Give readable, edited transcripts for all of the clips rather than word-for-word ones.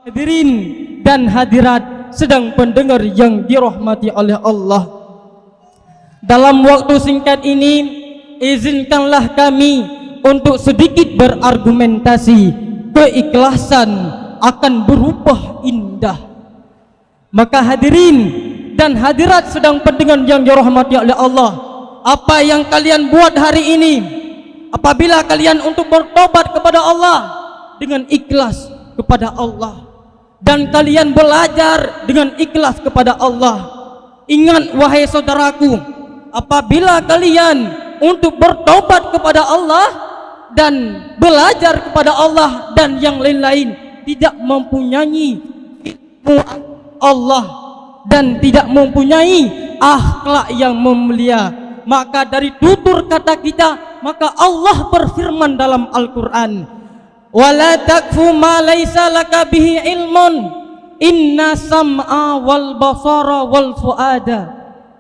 Hadirin dan hadirat sedang pendengar yang dirahmati oleh Allah, dalam waktu singkat ini izinkanlah kami untuk sedikit berargumentasi. Keikhlasan akan berubah indah. Maka hadirin dan hadirat sedang pendengar yang dirahmati oleh Allah, apa yang kalian buat hari ini, apabila kalian untuk bertobat kepada Allah dengan ikhlas kepada Allah, dan kalian belajar dengan ikhlas kepada Allah, ingat wahai saudaraku, apabila kalian untuk bertobat kepada Allah dan belajar kepada Allah dan yang lain-lain, tidak mempunyai ilmu Allah dan tidak mempunyai akhlak yang mulia, maka dari tutur kata kita, maka Allah berfirman dalam Al-Quran, wala takfu ma laysa laka bihi ilmun inna sam'a wal basara wal fuada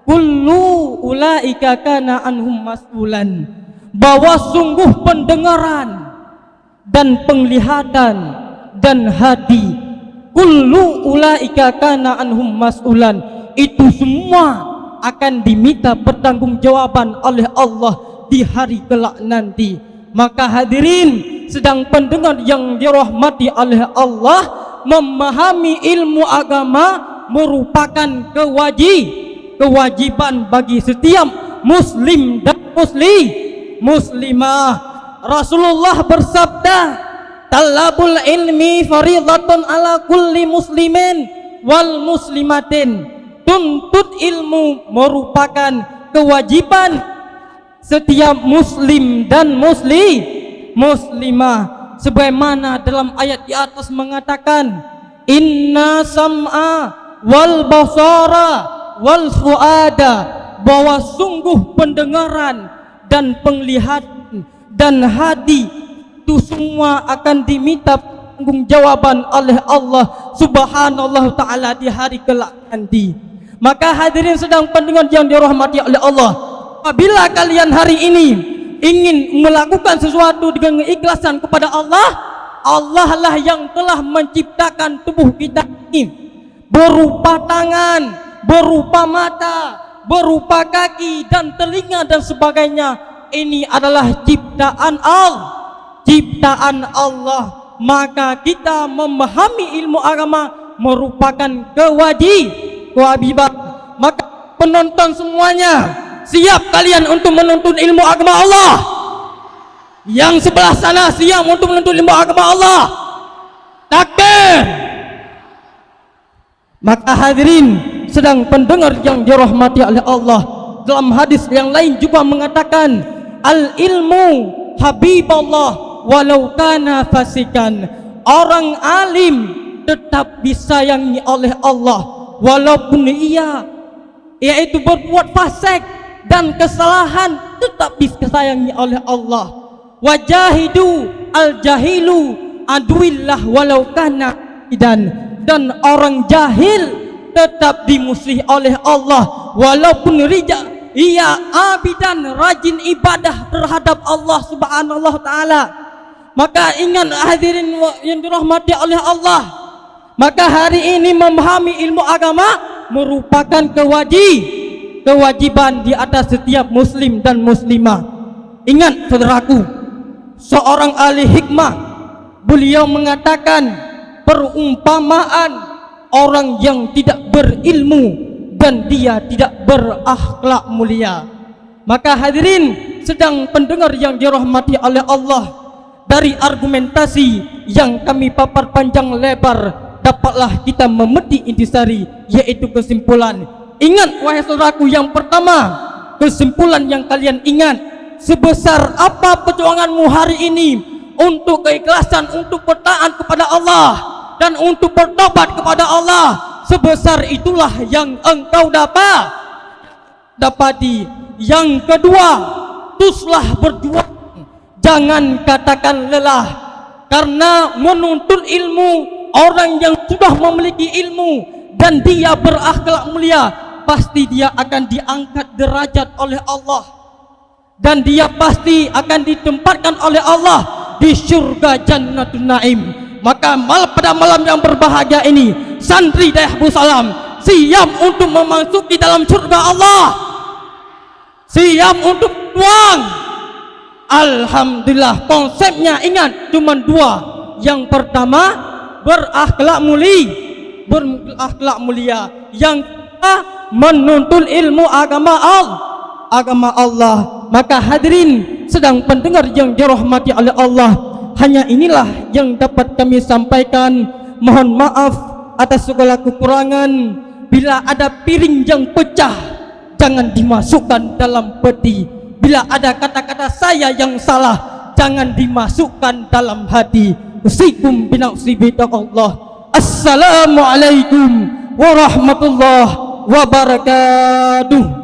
kullu ulaika kana anhum mas'ulan. Bahwa sungguh pendengaran dan penglihatan dan hati, kullu ulaika kana anhum mas'ulan, itu semua akan diminta pertanggungjawaban oleh Allah di hari kelak nanti. Maka hadirin sedang pendengar yang dirahmati oleh Allah, memahami ilmu agama merupakan kewajiban bagi setiap muslim dan muslimah. Rasulullah bersabda, talabul ilmi faridatun ala kulli muslimin wal muslimatin. Tuntut ilmu merupakan kewajiban setiap muslim dan muslimah, sebagaimana dalam ayat di atas mengatakan, inna sam'a wal basara wal fuada, bahwa sungguh pendengaran dan penglihatan dan hati itu semua akan diminta pertanggungjawaban oleh Allah Subhanahu taala di hari kelak nanti. Maka hadirin sedang pendengar yang dirahmati oleh Allah, apabila kalian hari ini ingin melakukan sesuatu dengan keikhlasan kepada Allah, Allah lah yang telah menciptakan tubuh kita ini berupa tangan, berupa mata, berupa kaki dan telinga dan sebagainya. Ini adalah ciptaan Allah. Maka kita memahami ilmu agama merupakan kewajiban. Maka penonton semuanya, siap kalian untuk menuntut ilmu agama Allah? Yang sebelah sana siap untuk menuntut ilmu agama Allah? Takbir. Maka hadirin sedang pendengar yang dirahmati oleh Allah, dalam hadis yang lain juga mengatakan, al ilmu habiballah walau kana fasikan. Orang alim tetap disayangi oleh Allah walaupun ia yaitu berbuat fasik dan kesalahan, tetap disayangi oleh Allah. Wajahidu al jahilu aduillah walau kana dan orang jahil tetap dimusuhi oleh Allah walaupun ia abidan, rajin ibadah terhadap Allah Subhanahu taala. Maka ingat hadirin yang dirahmati oleh Allah, maka hari ini memahami ilmu agama merupakan kewajiban di atas setiap muslim dan muslimah. Ingat saudaraku, seorang ahli hikmah, beliau mengatakan perumpamaan orang yang tidak berilmu dan dia tidak berakhlak mulia. Maka hadirin sedang pendengar yang dirahmati oleh Allah, dari argumentasi yang kami papar panjang lebar, dapatlah kita memetik intisari, yaitu kesimpulan. Ingat wahai saudaraku, yang pertama, kesimpulan yang kalian ingat, sebesar apa perjuanganmu hari ini untuk keikhlasan, untuk bertaat kepada Allah dan untuk bertobat kepada Allah, sebesar itulah yang engkau dapati. Yang kedua, teruslah berjuang, jangan katakan lelah, karena menuntut ilmu, orang yang sudah memiliki ilmu dan dia berakhlak mulia, pasti dia akan diangkat derajat oleh Allah, dan dia pasti akan ditempatkan oleh Allah di syurga Jannatun Naim. Maka pada malam yang berbahagia ini, santri Dayah Salam siap untuk memasuki dalam surga Allah, siap untuk tuang. Alhamdulillah, konsepnya ingat cuma dua. Yang pertama, berakhlak mulia. Yang kedua, menuntut ilmu agama Allah. Maka hadirin sedang pendengar yang dirahmati oleh Allah, hanya inilah yang dapat kami sampaikan. Mohon maaf atas segala kekurangan. Bila ada piring yang pecah, jangan dimasukkan dalam peti. Bila ada kata-kata saya yang salah, jangan dimasukkan dalam hati. Usikum binafsi bitaqallah. Assalamualaikum warahmatullahi wabarakatuh.